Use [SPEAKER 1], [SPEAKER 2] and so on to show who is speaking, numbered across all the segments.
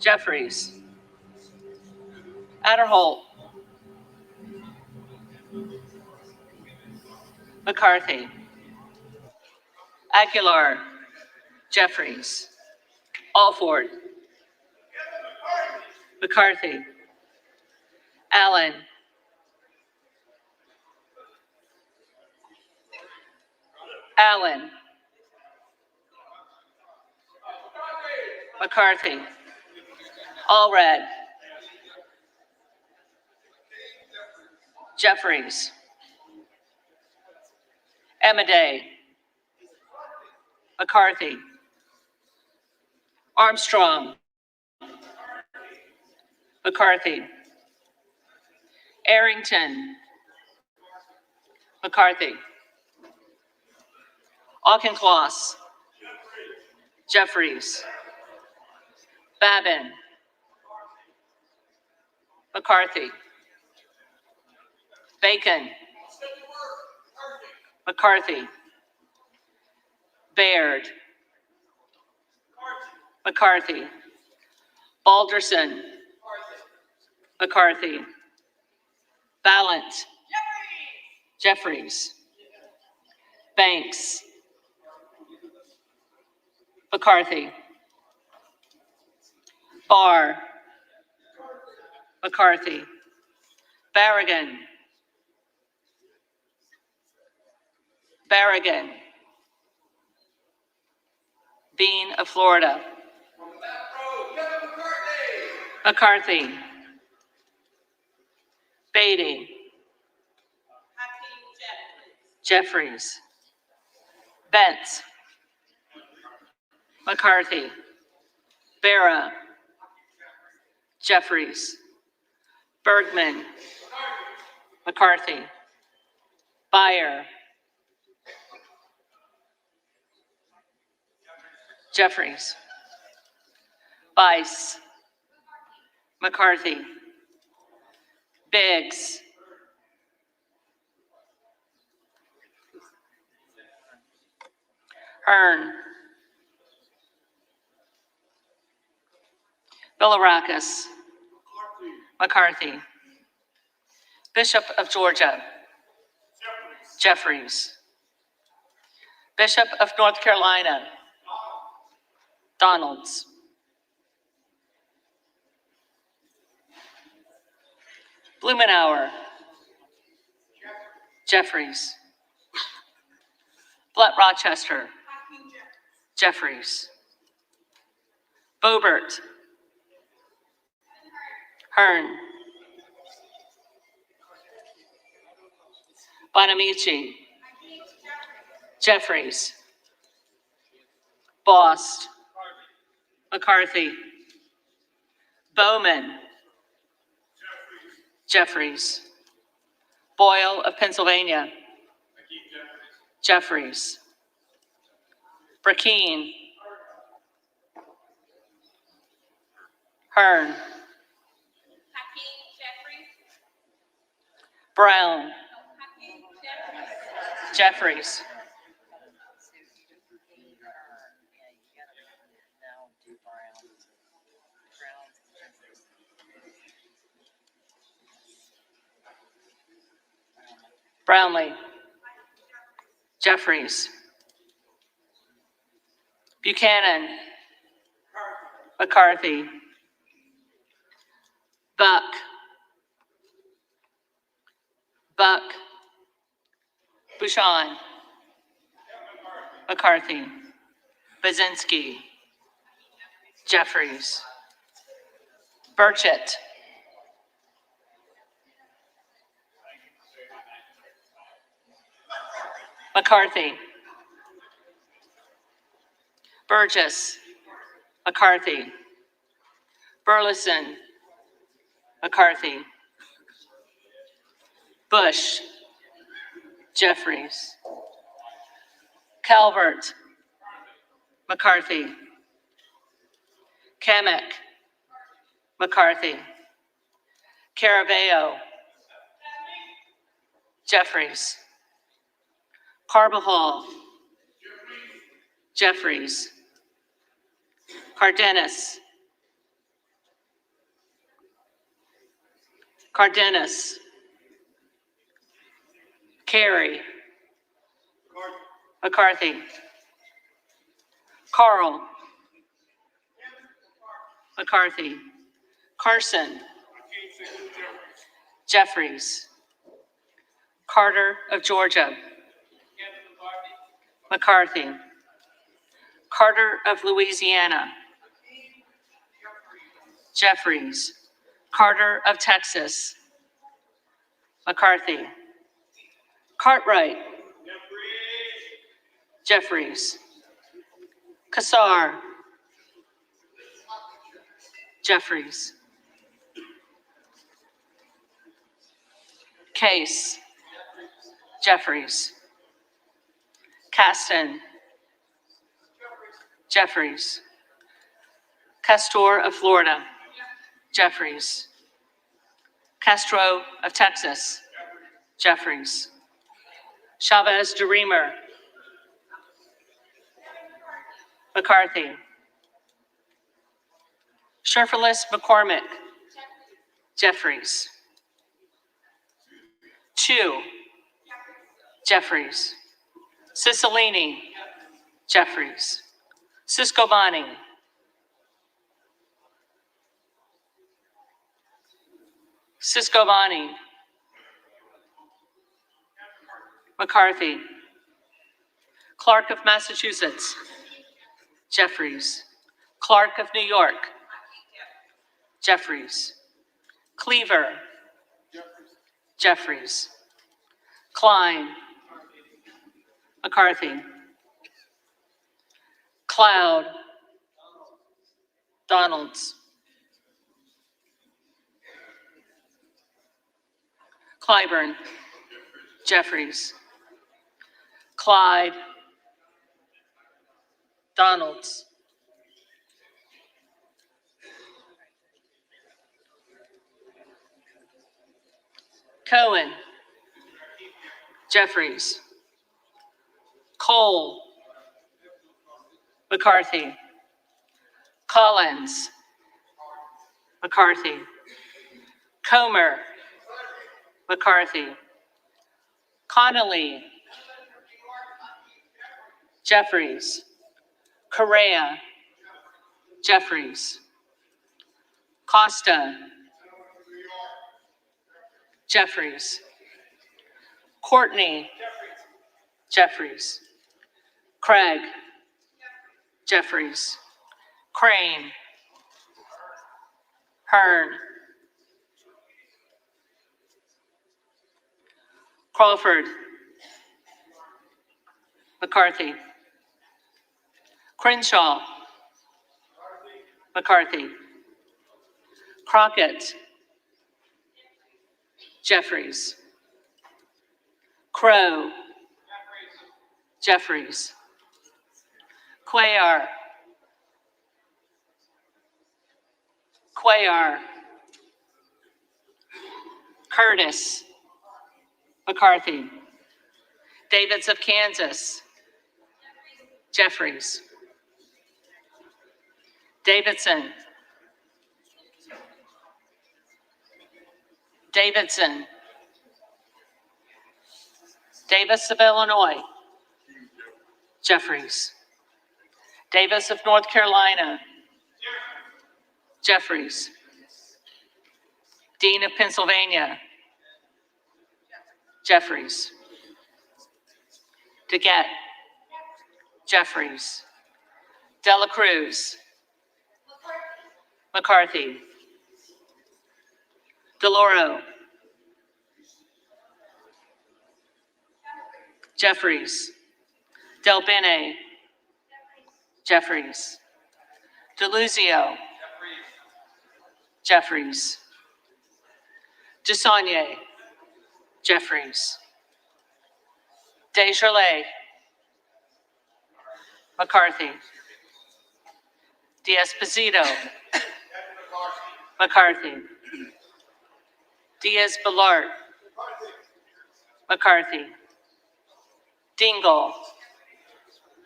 [SPEAKER 1] Jeffries. Adderholt. McCarthy. Aguilar. Jeffries. Alford. McCarthy. Allen. Allen. McCarthy. Allred. Jeffries. Emiday. McCarthy. Armstrong. McCarthy. Arrington. McCarthy. Auchincloss. Jeffries. Babin. McCarthy. Bacon. McCarthy. Baird. McCarthy. Balderson. McCarthy. Ballant. Jeffries. Banks. McCarthy. Barr. McCarthy. Barragan. Barragan. Bean of Florida. McCarthy. Beatty. Jeffries. Bentz. McCarthy. Vera. Jeffries. Bergman. McCarthy. Beyer. Jeffries. Bice. McCarthy. Biggs. Hearn. Bilirakis. McCarthy. Bishop of Georgia. Jeffries. Bishop of North Carolina. Donalds. Blumenauer. Jeffries. Blunt Rochester. Jeffries. Bobert. Hearn. Bonamici. Jeffries. Bost. McCarthy. Bowman. Jeffries. Boyle of Pennsylvania. Jeffries. Brackeen. Hearn. Brown. Jeffries. Brownlee. Jeffries. Buchanan. McCarthy. Buck. Buck. Bouchon. McCarthy. Bazinski. Jeffries. Burchett. McCarthy. Burgess. McCarthy. Burleson. McCarthy. Bush. Jeffries. Calvert. McCarthy. Kamek. McCarthy. Caraveo. Jeffries. Carbajal. Jeffries. Cardenas. Cardenas. Carey. McCarthy. Carl. McCarthy. Carson. Jeffries. Carter of Georgia. McCarthy. Carter of Louisiana. Jeffries. Carter of Texas. McCarthy. Cartwright. Jeffries. Kassar. Jeffries. Case. Jeffries. Caston. Jeffries. Castor of Florida. Jeffries. Castro of Texas. Jeffries. Chavez de Reamer. McCarthy. Sherfilis McCormick. Jeffries. Chu. Jeffries. Cicilline. Jeffries. Ciscobani. Ciscobani. McCarthy. Clark of Massachusetts. Jeffries. Clark of New York. Jeffries. Cleaver. Jeffries. Klein. McCarthy. Cloud. Donalds. Clyburn. Jeffries. Clyde. Donalds. Cohen. Jeffries. Cole. McCarthy. Collins. McCarthy. Comer. McCarthy. Connolly. Jeffries. Correa. Jeffries. Costa. Jeffries. Courtney. Jeffries. Craig. Jeffries. Crane. Hearn. Crawford. McCarthy. Crenshaw. McCarthy. Crockett. Jeffries. Crow. Jeffries. Cuellar. Cuellar. Curtis. McCarthy. Davids of Kansas. Jeffries. Davidson. Davidson. Davis of Illinois. Jeffries. Davis of North Carolina. Jeffries. Dean of Pennsylvania. Jeffries. DeGette. Jeffries. Dela Cruz. McCarthy. DeLauro. Jeffries. Del Bene. Jeffries. DeLuzio. Jeffries. DeSaulnier. Jeffries. Desjardins. McCarthy. D'Esposito. McCarthy. Diaz-Balart. McCarthy. Dingle.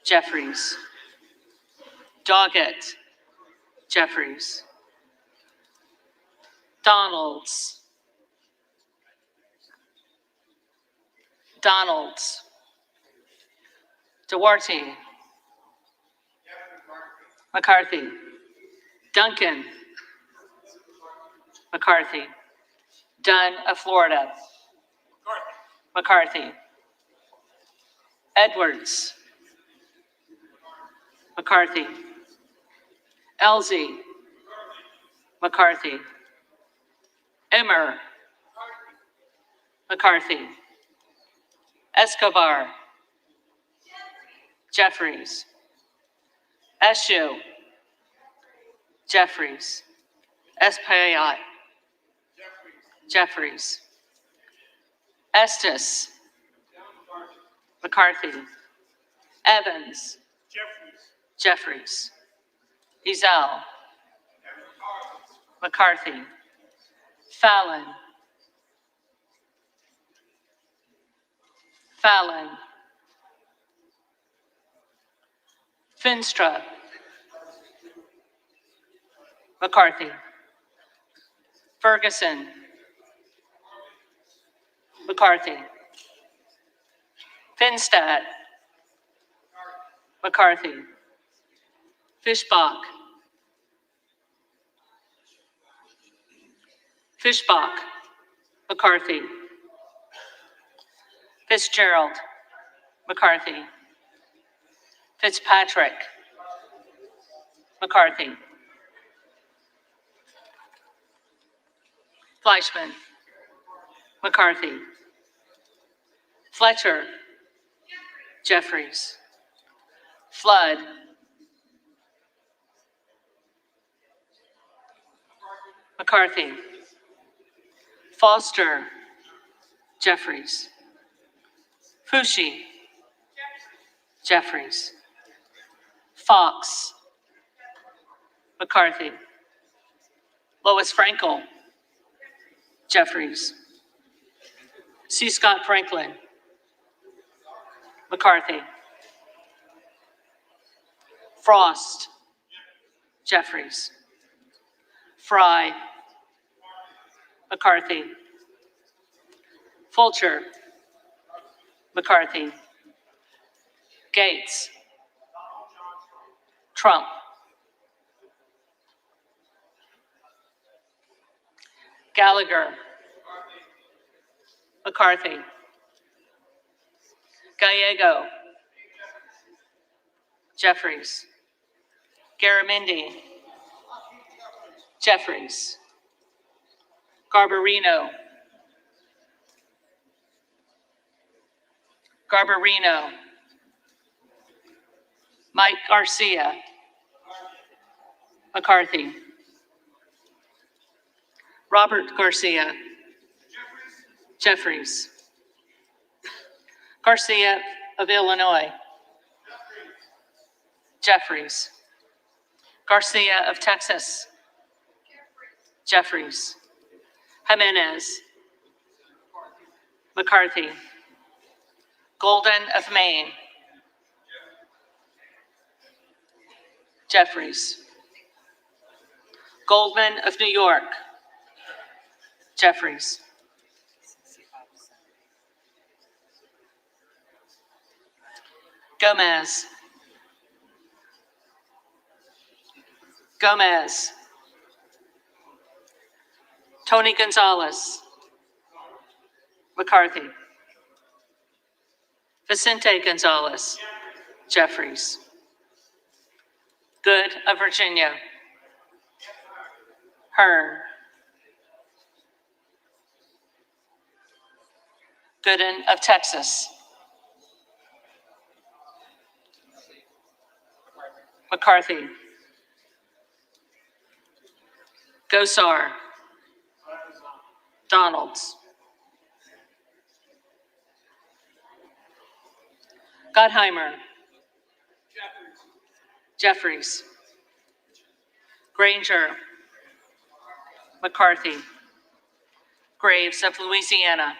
[SPEAKER 1] Jeffries. Doggett. Jeffries. Donalds. Donalds, Duarte, McCarthy, Duncan, McCarthy, Dunn of Florida, McCarthy, Edwards, McCarthy, Elsie, McCarthy, Emmer, McCarthy, Escobar, Jeffries, Eshu, Jeffries, Espaillat, Jeffries, Estes, McCarthy, Evans, Jeffries, Ezell, McCarthy, Fallon, Finstra, McCarthy, Ferguson, McCarthy, Finstad, McCarthy, Fischbach, McCarthy, Fitzgerald, McCarthy, Fitzpatrick, McCarthy, Fleischman, McCarthy, Fletcher, Jeffries, Flood, McCarthy, Foster, Jeffries, Fushi, Jeffries, Fox, McCarthy, Lois Frankel, Jeffries, C. Scott Franklin, McCarthy, Frost, Jeffries, Fry, McCarthy, Fulcher, McCarthy, Gates, Trump, Gallagher, McCarthy, Gallego, Jeffries, Garamendi, Jeffries, Garbarino, Mike Garcia, McCarthy, Robert Garcia, Jeffries, Garcia of Illinois, Jeffries, Garcia of Texas, Jeffries, Jimenez, McCarthy, Golden of Maine, Jeffries, Goldman of New York, Jeffries, Gomez, Tony Gonzalez, McCarthy, Vicente Gonzalez, Jeffries, Good of Virginia, Hearn, Gooden of Texas, McCarthy, Gosar, Donalds, Gottheimer, Jeffries, Granger, McCarthy, Graves of Louisiana,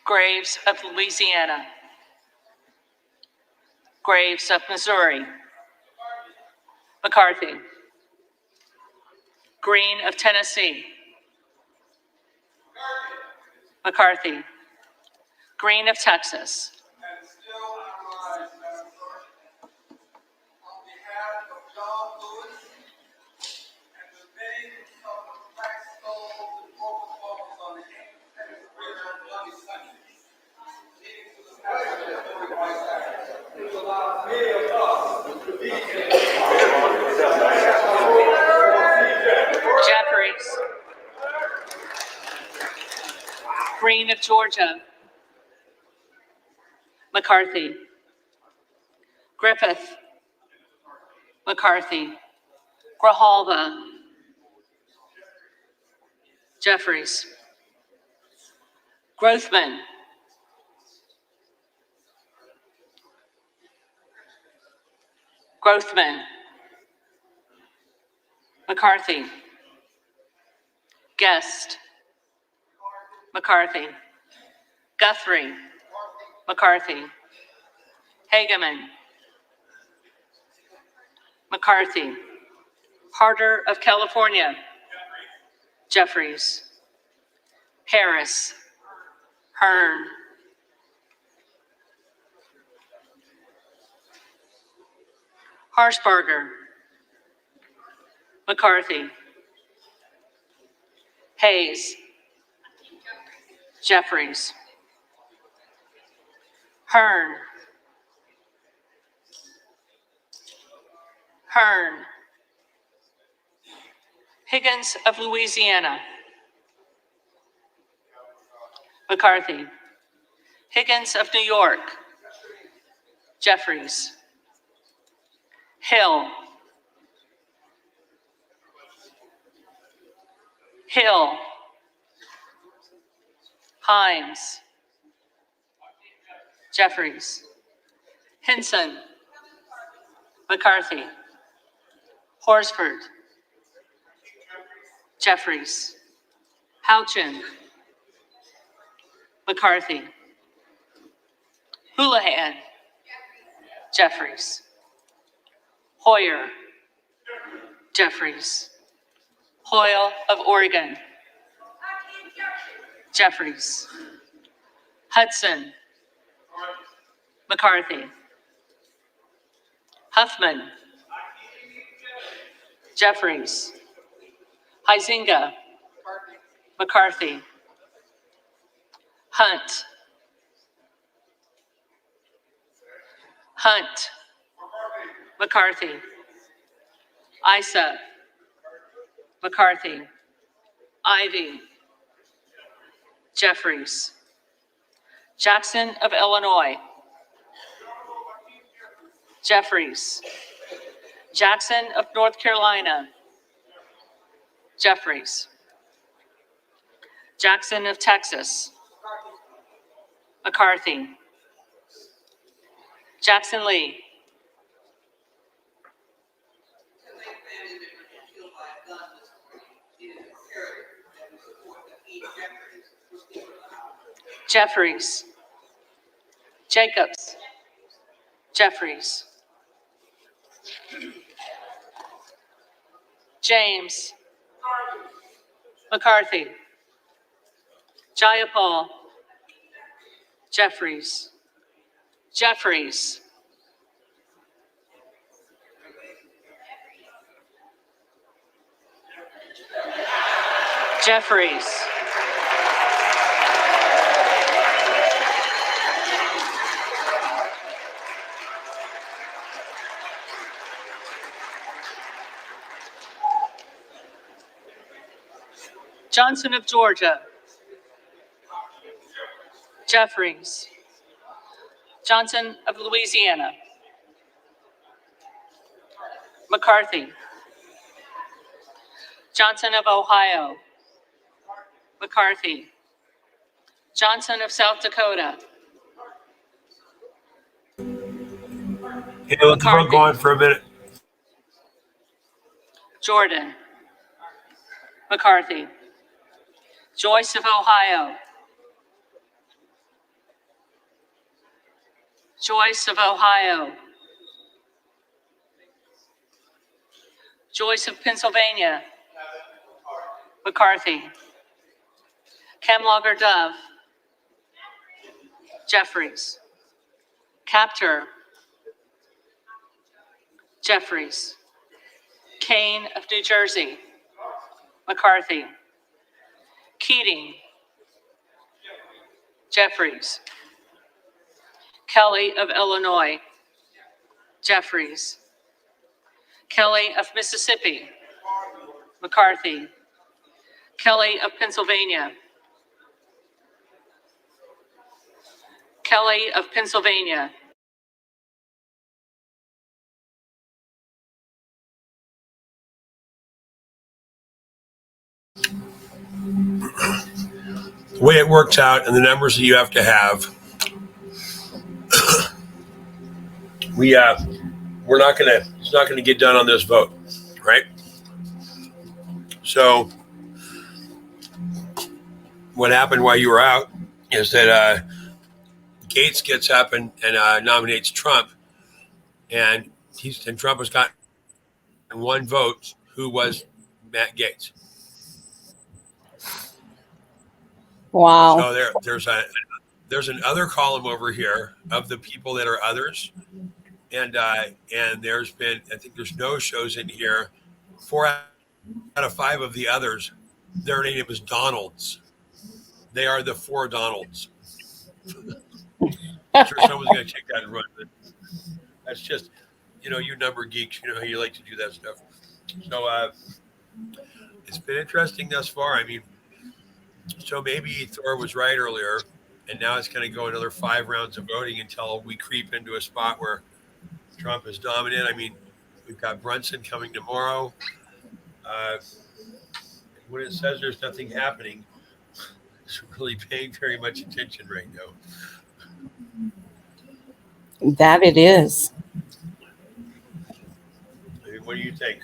[SPEAKER 1] Graves of Missouri, McCarthy, Green of Tennessee, McCarthy. Green of Texas.
[SPEAKER 2] And still I rise, Madam Clerk, on behalf of John Lewis and the many of the black souls and broken bones on the independent river of bloody Sunday, leading to the passage of the Holy White Act, which allows many of us to be in
[SPEAKER 1] Jeffries. Green of Georgia. McCarthy. Griffith. McCarthy. Grijalva. Jeffries. Grothman. Grothman. McCarthy. Guest. McCarthy. Guthrie. McCarthy. Hageman. McCarthy. Harder of California. Jeffries. Harris. Hearn. Harshbarger. McCarthy. Hayes. Jeffries. Hearn. Hearn. Higgins of Louisiana. McCarthy. Higgins of New York. Jeffries. Hill. Hill. Himes. Jeffries. Hinson. McCarthy. Horsford. Jeffries. Houchin. McCarthy. Houlihan. Jeffries. Hoyer. Jeffries. Hoyle of Oregon. Jeffries. Hudson. McCarthy. Huffman. Jeffries. Huizinga. McCarthy. Hunt. Hunt. McCarthy. Isa. McCarthy. Ivy. Jeffries. Jackson of Illinois. Jeffries. Jackson of North Carolina. Jeffries. Jackson of Texas. McCarthy. Jackson Lee. Jeffries. Jacobs. Jeffries. James. McCarthy. Jayapal. Jeffries. Jeffries. Jeffries. Johnson of Georgia. Jeffries. Johnson of Louisiana. McCarthy. Johnson of Ohio. McCarthy. Johnson of South Dakota.
[SPEAKER 3] Hey, let the vote go on for a minute.
[SPEAKER 1] Jordan. McCarthy. Joyce of Ohio. Joyce of Ohio. Joyce of Pennsylvania. McCarthy. Kemlager Dove. Jeffries. Captor. Jeffries. Kane of New Jersey. McCarthy. Keating. Jeffries. Kelly of Illinois. Jeffries. Kelly of Mississippi. McCarthy. Kelly of Pennsylvania. Kelly of Pennsylvania.
[SPEAKER 3] The way it works out and the numbers that you have to have, it's not gonna get done on this vote, right? So what happened while you were out is that Gates gets up and nominates Trump, and Trump has gotten one vote, who was Matt Gates.
[SPEAKER 4] Wow.
[SPEAKER 3] So there's an other column over here of the people that are others, and there's been, I think there's no shows in here. 4 out of 5 of the others, their name is Donalds. They are the 4 Donalds. I'm sure someone's going to take that and run with it. That's just, you number geeks, how you like to do that stuff. So it's been interesting thus far. I mean, so maybe Thor was right earlier, and now it's going to go another 5 rounds of voting until we creep into a spot where Trump is dominant. I mean, we've got Brunson coming tomorrow. When it says there's nothing happening, it's really paying very much attention right now.
[SPEAKER 4] That it is.
[SPEAKER 3] I mean, what do you think?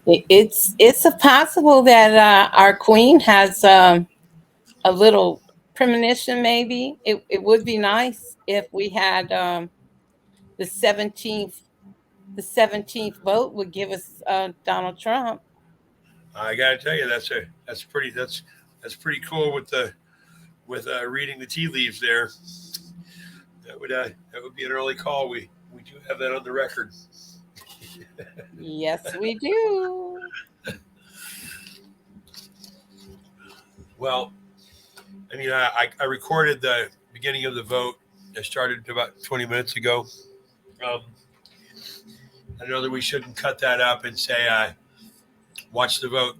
[SPEAKER 4] It's a possible that our queen has a little premonition. Maybe it would be nice if we had the 17th vote would give us Donald Trump.
[SPEAKER 3] I got to tell you, that's pretty cool with reading the tea leaves there. That would be an early call. We do have that on the record.
[SPEAKER 4] Yes, we do.
[SPEAKER 3] Well, I mean, I recorded the beginning of the vote. I started about 20 minutes ago. I know that we shouldn't cut that up and say, watch the vote.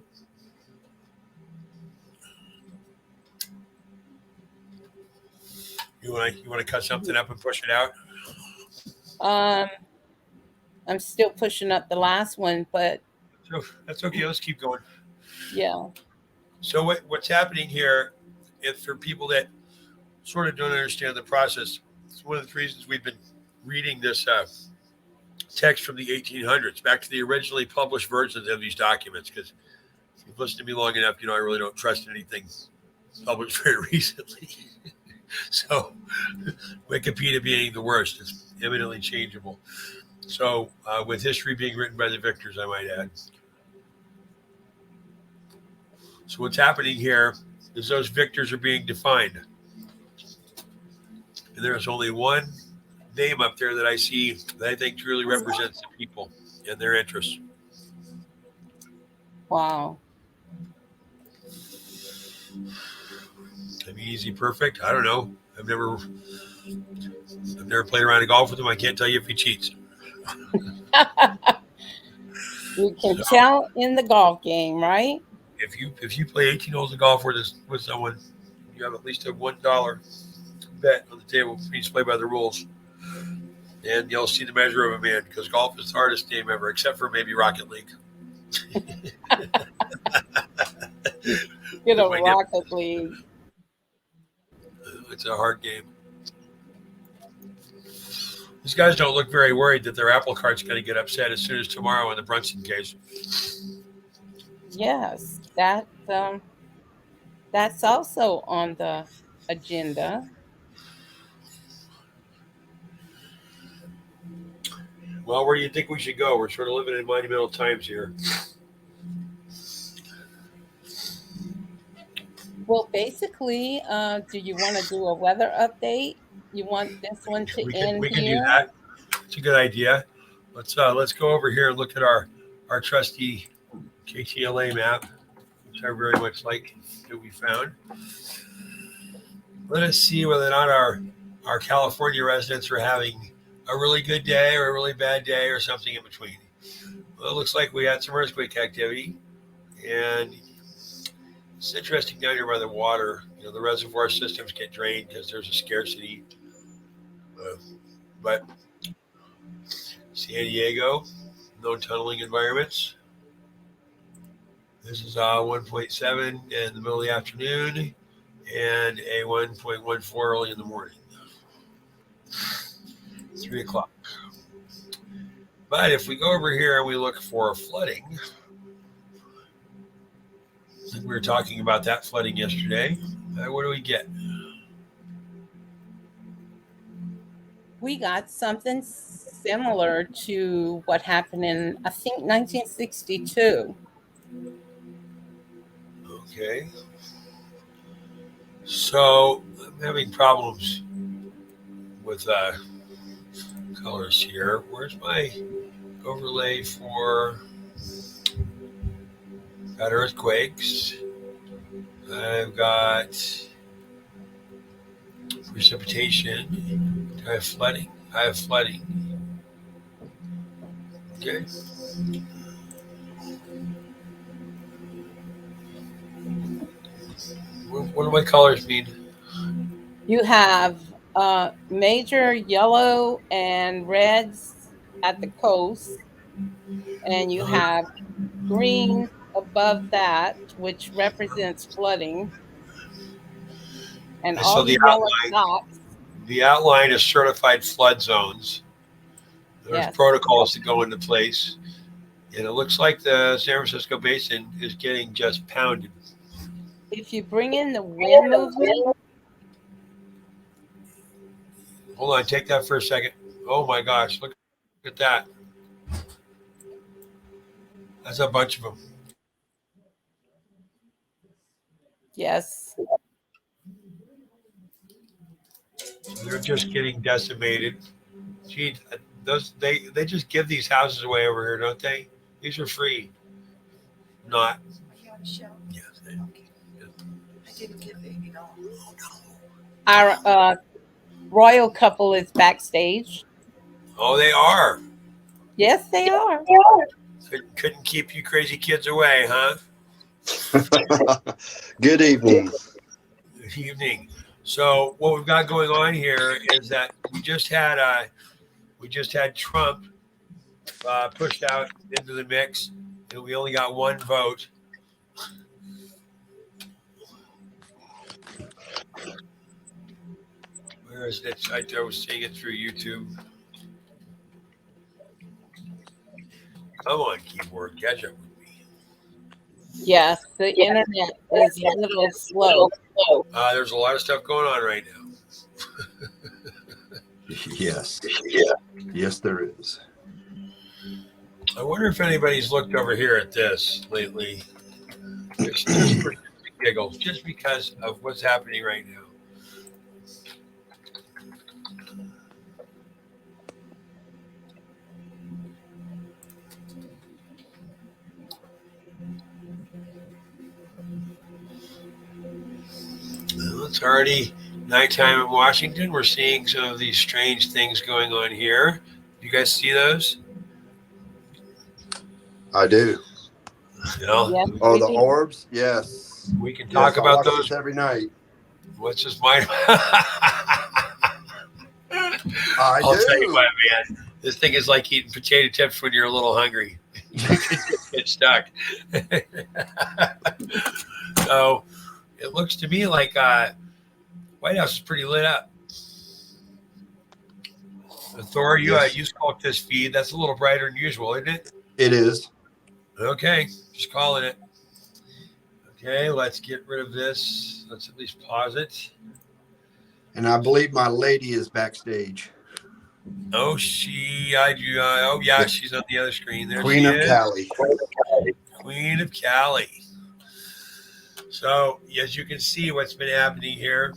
[SPEAKER 3] You want to cut something up and push it out?
[SPEAKER 4] I'm still pushing up the last one, but
[SPEAKER 3] So that's okay. Let's keep going.
[SPEAKER 4] yeah.
[SPEAKER 3] So what's happening here, if for people that sort of don't understand the process, it's one of the reasons we've been reading this text from the 1800s back to the originally published versions of these documents, because if you've listened to me long enough, I really don't trust anything published very recently. So Wikipedia being the worst, it's eminently changeable. So with history being written by the victors, I might add. So what's happening here is those victors are being defined. And there's only one name up there that I see that I think truly represents the people and their interests.
[SPEAKER 4] Wow.
[SPEAKER 3] I mean, is he perfect? I don't know. I've never played around in golf with him. I can't tell you if he cheats.
[SPEAKER 4] You can tell in the golf game, right?
[SPEAKER 3] If you play 18 holes of golf with someone, you have at least a $1 bet on the table. Please play by the rules, and you'll see the measure of a man, because golf is the hardest game ever, except for maybe Rocket League.
[SPEAKER 4] You know, Rocket League.
[SPEAKER 3] It's a hard game. These guys don't look very worried that their Apple Cart's going to get upset as soon as tomorrow in the Brunson case.
[SPEAKER 4] Yes, that's also on the agenda.
[SPEAKER 3] Well, where do you think we should go? We're sort of living in monumental times here.
[SPEAKER 4] Well, basically, do you want to do a weather update? You want this one to end
[SPEAKER 3] We can do
[SPEAKER 4] here?
[SPEAKER 3] that. It's a good idea. Let's go over here and look at our trusty KTLA map, which I very much like that we found. Let us see whether or not our California residents are having a really good day or a really bad day or something in between. Well, it looks like we had some earthquake activity, and it's interesting down here by the water. You know, the reservoir systems get drained because there's a scarcity. But San Diego, no tunneling environments. This is 1.7 in the middle of the afternoon and a 1.14 early in the morning. 3 o'clock. But if we go over here and we look for flooding, we were talking about that flooding yesterday. What do we get?
[SPEAKER 4] We got something similar to what happened in, I think, 1962.
[SPEAKER 3] Okay. So I'm having problems with colors here. Where's my overlay for got earthquakes? I've got precipitation. Do I have flooding? I have flooding. Okay. What do my colors mean?
[SPEAKER 4] You have major yellow and reds at the coast, and you have green above that, which represents flooding, and all
[SPEAKER 3] So
[SPEAKER 4] the yellow dots.
[SPEAKER 3] the outline is certified flood zones. There's
[SPEAKER 4] Yes.
[SPEAKER 3] protocols to go into place, and it looks like the San Francisco Basin is getting just pounded.
[SPEAKER 4] If you bring in the wind movement,
[SPEAKER 3] Hold on, take that for a second. Oh my gosh, look at that. That's a bunch of them.
[SPEAKER 4] yes,
[SPEAKER 3] They're just getting decimated. Gee, they just give these houses away over here, don't they? These are free. Not. Yes.
[SPEAKER 5] I didn't give $80.
[SPEAKER 4] our royal couple is backstage.
[SPEAKER 3] Oh, they are.
[SPEAKER 4] Yes, they are.
[SPEAKER 3] Couldn't keep you crazy kids away, huh?
[SPEAKER 6] Good evening.
[SPEAKER 3] Good evening. So what we've got going on here is that we just had Trump pushed out into the mix, and we only got one vote. Where is it? I was seeing it through YouTube. Come on, keyboard, catch up with me.
[SPEAKER 4] Yes, the internet is a little slow.
[SPEAKER 3] There's a lot of stuff going on right now.
[SPEAKER 6] Yes. Yes, there is.
[SPEAKER 3] I wonder if anybody's looked over here at this lately. Just for giggles, just because of what's happening right now. Well, it's already nighttime in Washington. We're seeing some of these strange things going on here. You guys see those?
[SPEAKER 6] I do.
[SPEAKER 3] You know,
[SPEAKER 4] Yes,
[SPEAKER 6] Oh,
[SPEAKER 4] we
[SPEAKER 6] the
[SPEAKER 4] do.
[SPEAKER 6] orbs? Yes.
[SPEAKER 3] we can talk
[SPEAKER 6] Yes, I
[SPEAKER 3] about
[SPEAKER 6] watch
[SPEAKER 3] those.
[SPEAKER 6] this every night.
[SPEAKER 3] What's his mind?
[SPEAKER 6] I'll
[SPEAKER 3] tell you what, man. This thing is like eating potato chips when you're a little hungry. You can just get stuck. So it looks to me like White House is pretty lit up. Thor, you sculpt this feed. That's a little brighter than usual, isn't it?
[SPEAKER 6] It is.
[SPEAKER 3] Okay, just calling it. Okay, let's get rid of this. Let's at least pause it.
[SPEAKER 6] And I believe my lady is backstage.
[SPEAKER 3] Oh, yeah, she's on the other screen. There
[SPEAKER 6] Queen
[SPEAKER 3] she
[SPEAKER 6] of
[SPEAKER 3] is.
[SPEAKER 6] Cali.
[SPEAKER 3] Queen of Cali. So as you can see, what's been happening here,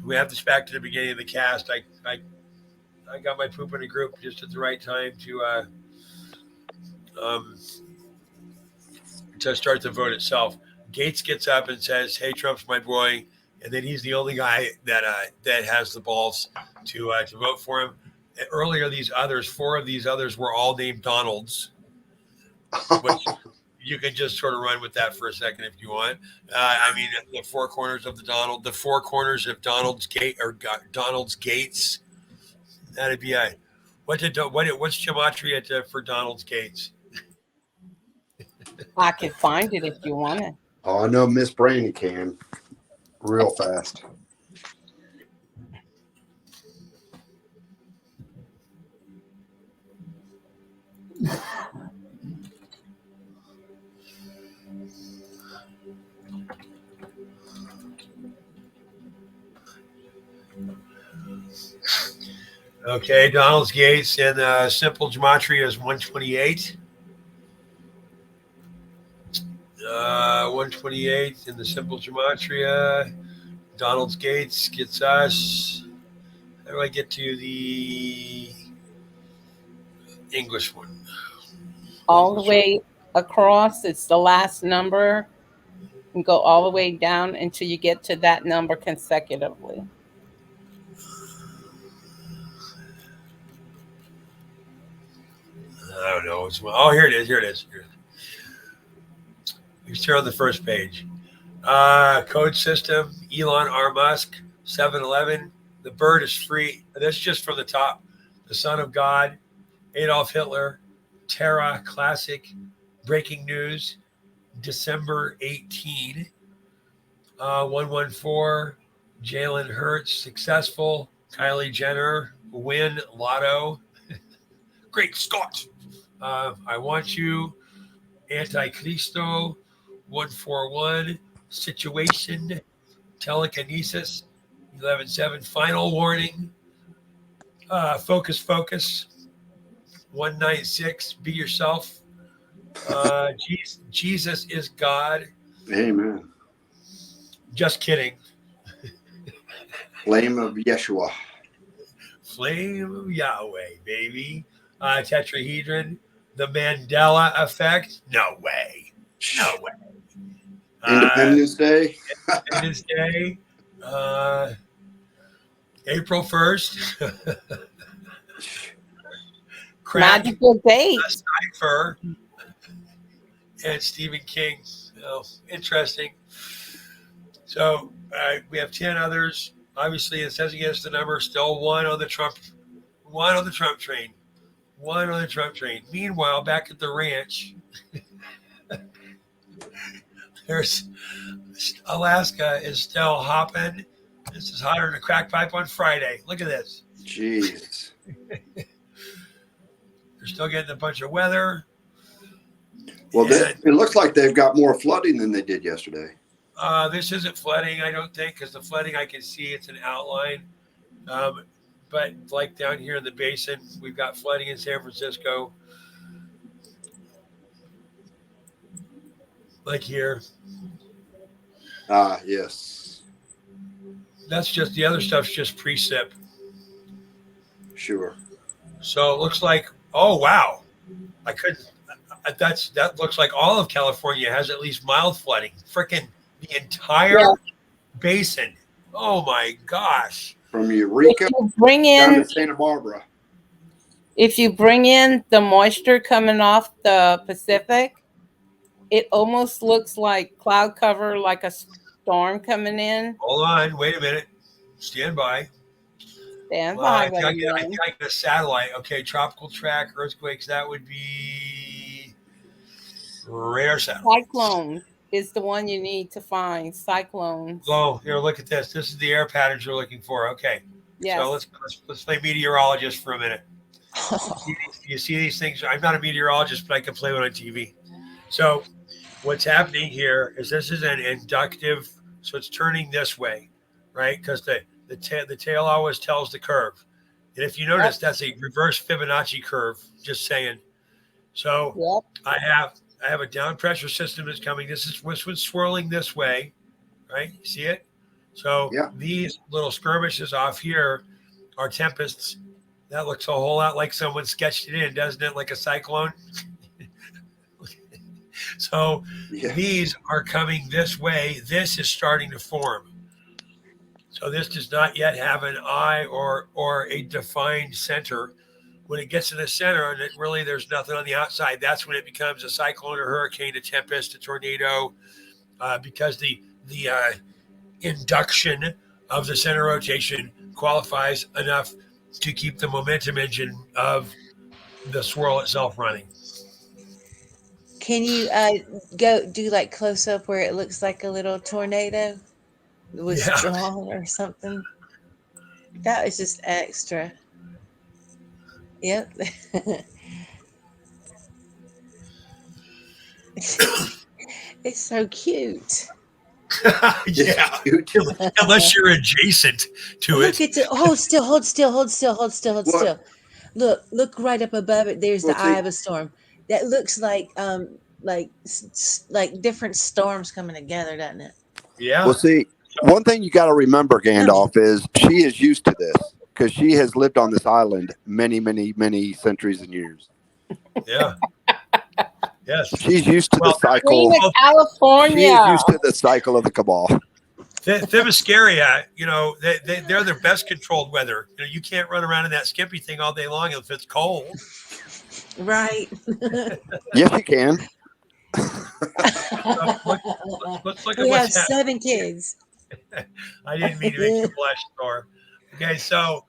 [SPEAKER 3] we have this back to the beginning of the cast. I got my poop in a group just at the right time um, to start the vote itself. Gates gets up and says, "Hey, Trump's my boy," and then he's the only guy that has the balls to vote for him. Earlier, four of these others were all named Donalds, which you can just sort of run with that for a second if you want. I mean, the four corners of the four corners of Donald's Gate or Donald's Gates. That'd be what's gematria for Donald's Gates?
[SPEAKER 4] I can find it if you want it.
[SPEAKER 6] Oh, I know Miss Brandy can real fast.
[SPEAKER 3] Okay, Donald's Gates and simple gematria is 128. 128 in the simple gematria. Donald's Gates gets us. How do I get to the English one?
[SPEAKER 4] All the way across, it's the last number, and go all the way down until you get to that number consecutively.
[SPEAKER 3] I don't know. Here it is. Here it is. Here's here on the first page. Code system, Elon R. Musk, 7-Eleven. The bird is free. That's just from the top. The Son of God, Adolf Hitler, Terra Classic, Breaking News, December 18. 114, Jalen Hurts, successful. Kylie Jenner, win lotto. Great Scott. I want you. Antichristo, 141, situation, telekinesis, 11-7, final warning, focus, 196, be yourself, Jesus is God.
[SPEAKER 6] Amen.
[SPEAKER 3] Just kidding.
[SPEAKER 6] Flame of Yeshua.
[SPEAKER 3] Flame of Yahweh, baby. Tetrahedron, the Mandela effect. No way. No way.
[SPEAKER 6] Independence Day.
[SPEAKER 3] Independence Day. April 1st.
[SPEAKER 4] Magical date.
[SPEAKER 3] Cipher. And Stephen King. Oh, interesting. So we have 10 others. Obviously, it says against the number. Still one on the Trump train. One on the Trump train. Meanwhile, back at the ranch, there's Alaska is still hopping. This is hotter than a crack pipe on Friday. Look at this.
[SPEAKER 6] Jeez.
[SPEAKER 3] They're still getting a bunch of weather.
[SPEAKER 6] Well, it looks like they've got more flooding than they did yesterday.
[SPEAKER 3] This isn't flooding, I don't think, because the flooding I can see it's an outline. But like down here in the basin, we've got flooding in San Francisco. Like here.
[SPEAKER 6] Yes.
[SPEAKER 3] That's just the other stuff's just precip.
[SPEAKER 6] Sure.
[SPEAKER 3] So it looks like, oh wow, I couldn't. That looks like all of California has at least mild flooding. Freaking the entire basin. Oh my gosh.
[SPEAKER 6] From Eureka down to Santa Barbara.
[SPEAKER 4] If you bring in the moisture coming off the Pacific, it almost looks like cloud cover, like a storm coming in.
[SPEAKER 3] Hold on, wait a minute. Stand by.
[SPEAKER 4] Stand by.
[SPEAKER 3] I think I get a satellite. Okay, tropical track, earthquakes, that would be radar satellite.
[SPEAKER 4] Cyclone is the one you need to find. Cyclones.
[SPEAKER 3] Oh, here, look at this. This is the air patterns you're looking for. Okay.
[SPEAKER 4] Yes.
[SPEAKER 3] So let's play meteorologist for a minute. You see these things? I'm not a meteorologist, but I can play one on TV. So what's happening here is this is an inductive, so it's turning this way, right? Because the tail always tells the curve. And if you notice, that's a reverse Fibonacci curve, just saying. So I I have a down pressure system that's coming. This one's swirling this way, right? You see it? So
[SPEAKER 6] Yeah.
[SPEAKER 3] these little skirmishes off here are tempests. That looks a whole lot like someone sketched it in, doesn't it? Like a cyclone. So
[SPEAKER 6] Yeah.
[SPEAKER 3] these are coming this way. This is starting to form. So this does not yet have an eye or a defined center. When it gets to the center and there's nothing on the outside, that's when it becomes a cyclone, a hurricane, a tempest, a tornado, because the induction of the center rotation qualifies enough to keep the momentum engine of the swirl itself running.
[SPEAKER 7] Can you go do like close up where it looks like a little tornado was
[SPEAKER 3] Yeah.
[SPEAKER 7] drawn or something? That was just extra. Yep. It's so cute.
[SPEAKER 3] Yeah.
[SPEAKER 6] Cute.
[SPEAKER 3] Unless you're adjacent to
[SPEAKER 7] Look
[SPEAKER 3] it.
[SPEAKER 7] at it. Hold still, hold still, hold still, hold still, hold
[SPEAKER 6] What?
[SPEAKER 7] still. Look right up above it. There's
[SPEAKER 6] Well,
[SPEAKER 7] the
[SPEAKER 6] see-
[SPEAKER 7] eye of a storm. That looks like like different storms coming together, doesn't it?
[SPEAKER 3] Yeah.
[SPEAKER 6] Well, see, one thing you got to remember, Gandalf, is she is used to this because she has lived on this island many, many, many centuries and years.
[SPEAKER 3] Yeah. Yes.
[SPEAKER 6] She's used to the cycle.
[SPEAKER 4] Queen of
[SPEAKER 6] She is
[SPEAKER 4] California.
[SPEAKER 6] used to the cycle of the cabal.
[SPEAKER 3] Themyscira, they're their best controlled weather. You can't run around in that skimpy thing all day long if it's cold.
[SPEAKER 7] Right.
[SPEAKER 6] Yes, you can.
[SPEAKER 3] Let's look at
[SPEAKER 7] We have
[SPEAKER 3] what's happening.
[SPEAKER 7] 7 kids.
[SPEAKER 3] I didn't mean to make you blush, Thor. Okay, so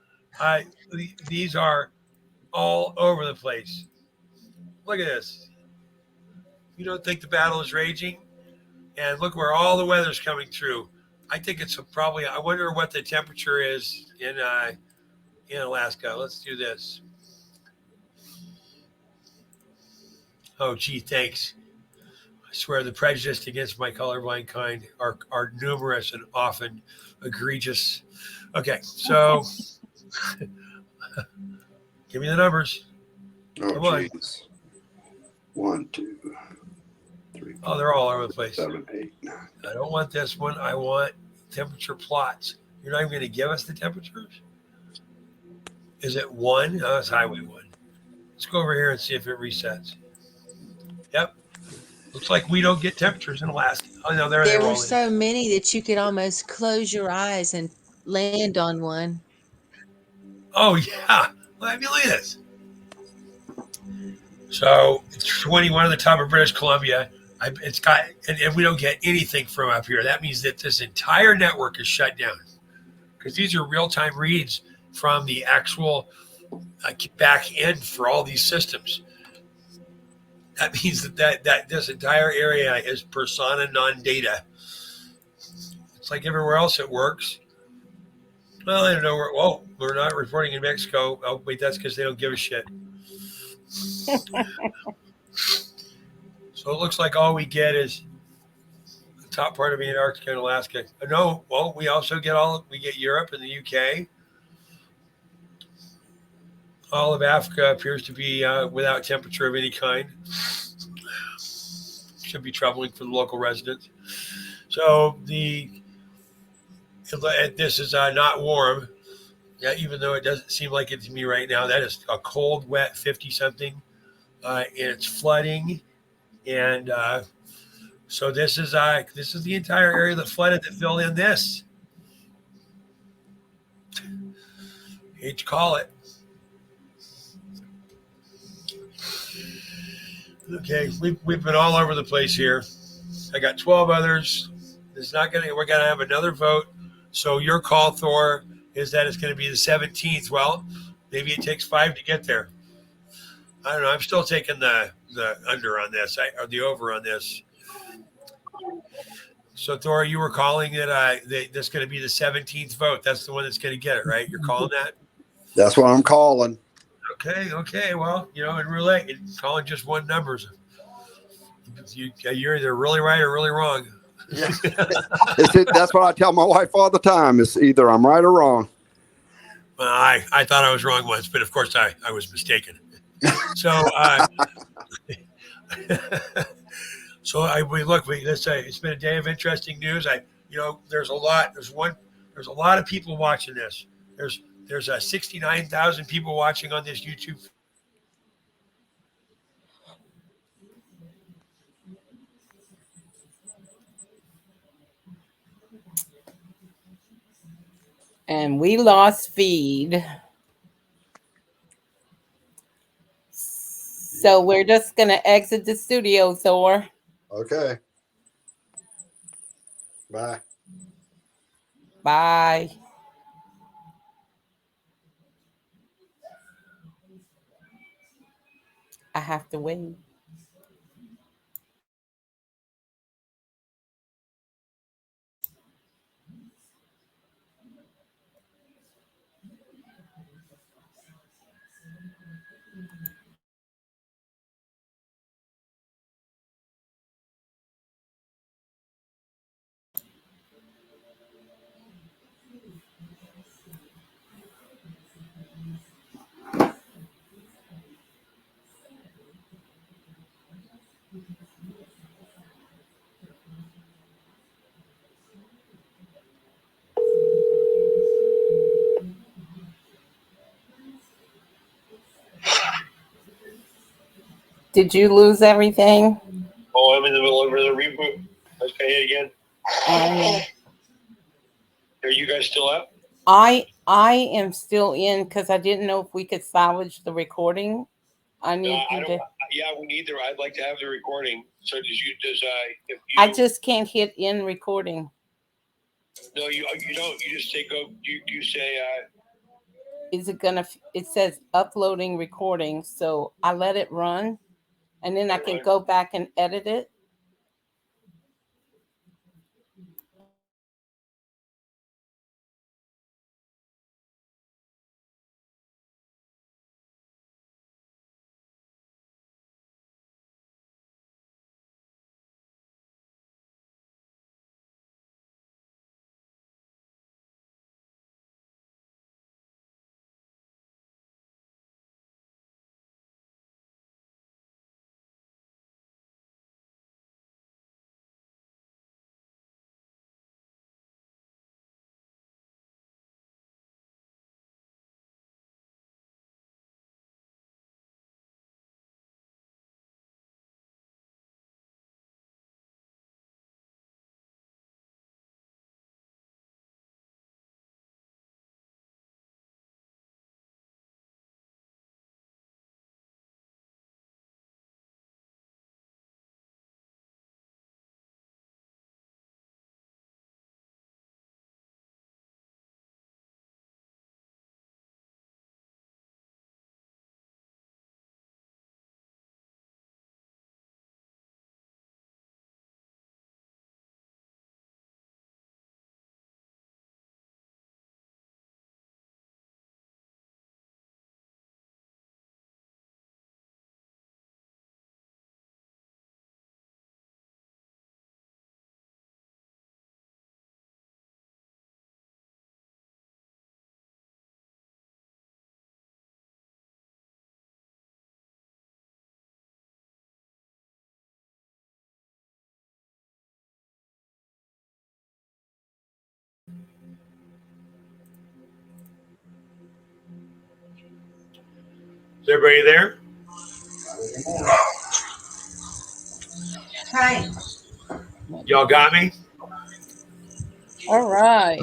[SPEAKER 3] these are all over the place. Look at this. You don't think the battle is raging? And look where all the weather's coming through. I think it's probably, I wonder what the temperature is in Alaska. Let's do this. Oh, gee, thanks. I swear the prejudice against my colorblind kind are numerous and often egregious. Okay, so give me the numbers.
[SPEAKER 6] Oh,
[SPEAKER 3] Come on.
[SPEAKER 6] jeez. 1, 2, 3,
[SPEAKER 3] Oh, they're all over the place.
[SPEAKER 6] 7, 8, 9.
[SPEAKER 3] I don't want this one. I want temperature plots. You're not even going to give us the temperatures? Is it 1? No, it's highway 1. Let's go over here and see if it resets. Yep. Looks like we don't get temperatures in Alaska. Oh, no, there they
[SPEAKER 7] There
[SPEAKER 3] roll
[SPEAKER 7] were
[SPEAKER 3] in.
[SPEAKER 7] so many that you could almost close your eyes and land on one.
[SPEAKER 3] Oh, yeah. Well, I mean, look at this. So it's 21 on the top of British Columbia. It's got, and we don't get anything from up here. That means that this entire network is shut down because these are real-time reads from the actual back end for all these systems. That means that this entire area is persona non data. It's like everywhere else it works. Well, I don't know where. Whoa, we're not reporting in Mexico. Oh, wait, that's because they don't give a shit. So it looks like all we get is the top part of Antarctica and Alaska. No, well, we also get we get Europe and the UK. All of Africa appears to be without temperature of any kind. Should be troubling for the local residents. So this is not warm. Yeah, even though it doesn't seem like it to me right now. That is a cold, wet 50-something. And it's flooding. And so this is the entire area that flooded that filled in this. Hate to call it. Okay, we've been all over the place here. I got 12 others. We're gonna have another vote. So your call, Thor, is that it's gonna be the 17th. Well, maybe it takes 5 to get there. I don't know. I'm still taking the under on this, or the over on this. So Thor, you were calling that that's going to be the 17th vote. That's the one that's going to get it, right? You're calling that?
[SPEAKER 6] That's what I'm calling.
[SPEAKER 3] Okay. Well, in roulette, you're calling just one number. You're either really right or really wrong.
[SPEAKER 6] Yeah. That's what I tell my wife all the time. It's either I'm right or wrong.
[SPEAKER 3] Well, I thought I was wrong once, but of course I was mistaken. So So let's say it's been a day of interesting news. There's a lot. There's a lot of people watching this. There's 69,000 people watching on this YouTube.
[SPEAKER 4] And we lost feed. So we're just going to exit the studio, Thor.
[SPEAKER 6] Okay. Bye.
[SPEAKER 4] Bye. I have to wait. Did you lose everything?
[SPEAKER 3] Oh, I'm in the middle of the reboot. Let's pay it again. Are you guys still up?
[SPEAKER 4] I am still in because I didn't know if we could salvage the recording. I need you to.
[SPEAKER 3] Yeah, we need the. I'd like to have the recording. So
[SPEAKER 4] I just can't hit in recording.
[SPEAKER 3] No, you don't. You just say go. You say.
[SPEAKER 4] Is it gonna? It says uploading recording, so I let it run, and then I can go back and edit it.
[SPEAKER 3] Is everybody there?
[SPEAKER 5] Hi.
[SPEAKER 3] Y'all got me?
[SPEAKER 4] All right.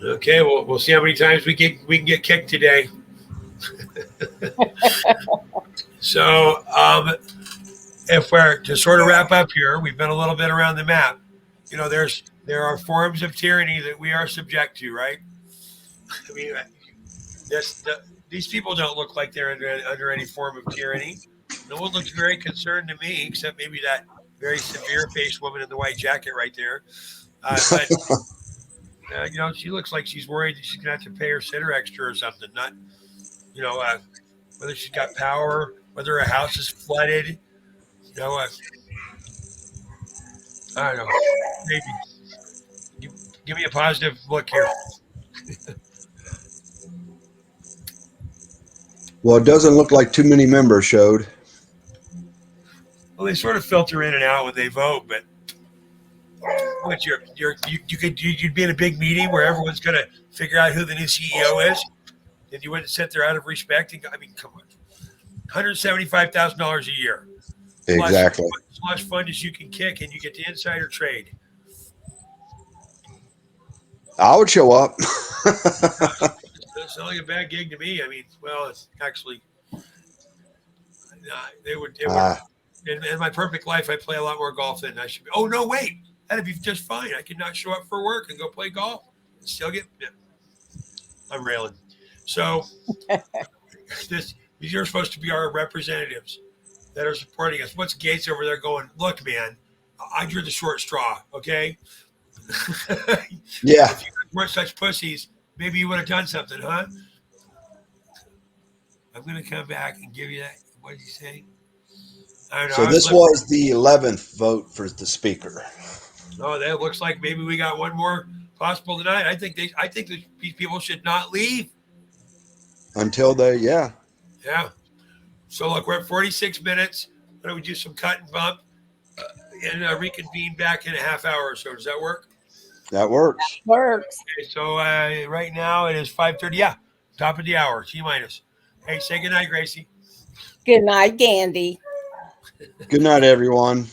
[SPEAKER 3] Okay, well, we'll see how many times we can get kicked today. So, if we're to sort of wrap up here, we've been a little bit around the map. There are forms of tyranny that we are subject to, right? I mean, these people don't look like they're under any form of tyranny. No one looks very concerned to me, except maybe that very severe-faced woman in the white jacket right there. But she looks like she's worried that she's gonna have to pay her sitter extra or something. Not, whether she's got power, whether her house is flooded. I don't know. Maybe give me a positive look here.
[SPEAKER 8] Well, it doesn't look like too many members showed.
[SPEAKER 3] Well, they sort of filter in and out when they vote, but you'd be in a big meeting where everyone's going to figure out who the new CEO is, and you wouldn't sit there out of respect. And I mean, come on, $175,000 a year,
[SPEAKER 8] Exactly.
[SPEAKER 3] as much fun as you can kick, and you get the insider trade.
[SPEAKER 8] I would show up.
[SPEAKER 3] It's not like a bad gig to me. I mean, well, it's actually they would. In my perfect life, I play a lot more golf than I should be. Oh no, wait, that'd be just fine. I could not show up for work and go play golf and still get. Yeah. I'm railing. So these are supposed to be our representatives that are supporting us. What's Gates over there going? Look, man, I drew the short straw. Okay.
[SPEAKER 8] Yeah.
[SPEAKER 3] If you weren't such pussies, maybe you would have done something, huh? I'm going to come back and give you that. What did you say? I don't know.
[SPEAKER 8] So this was the 11th vote for the speaker.
[SPEAKER 3] Oh, that looks like maybe we got one more possible tonight. I think these people should not leave
[SPEAKER 8] Until they, yeah.
[SPEAKER 3] Yeah. So look, we're at 46 minutes. Why don't we do some cut and bump and reconvene back in a half hour or so? Does that work?
[SPEAKER 8] That works.
[SPEAKER 4] Works.
[SPEAKER 3] Okay, so right now it is 5:30. Yeah, top of the hour. T minus. Hey, say goodnight, Gracie.
[SPEAKER 4] Good night, Gandy.
[SPEAKER 8] Good night, everyone.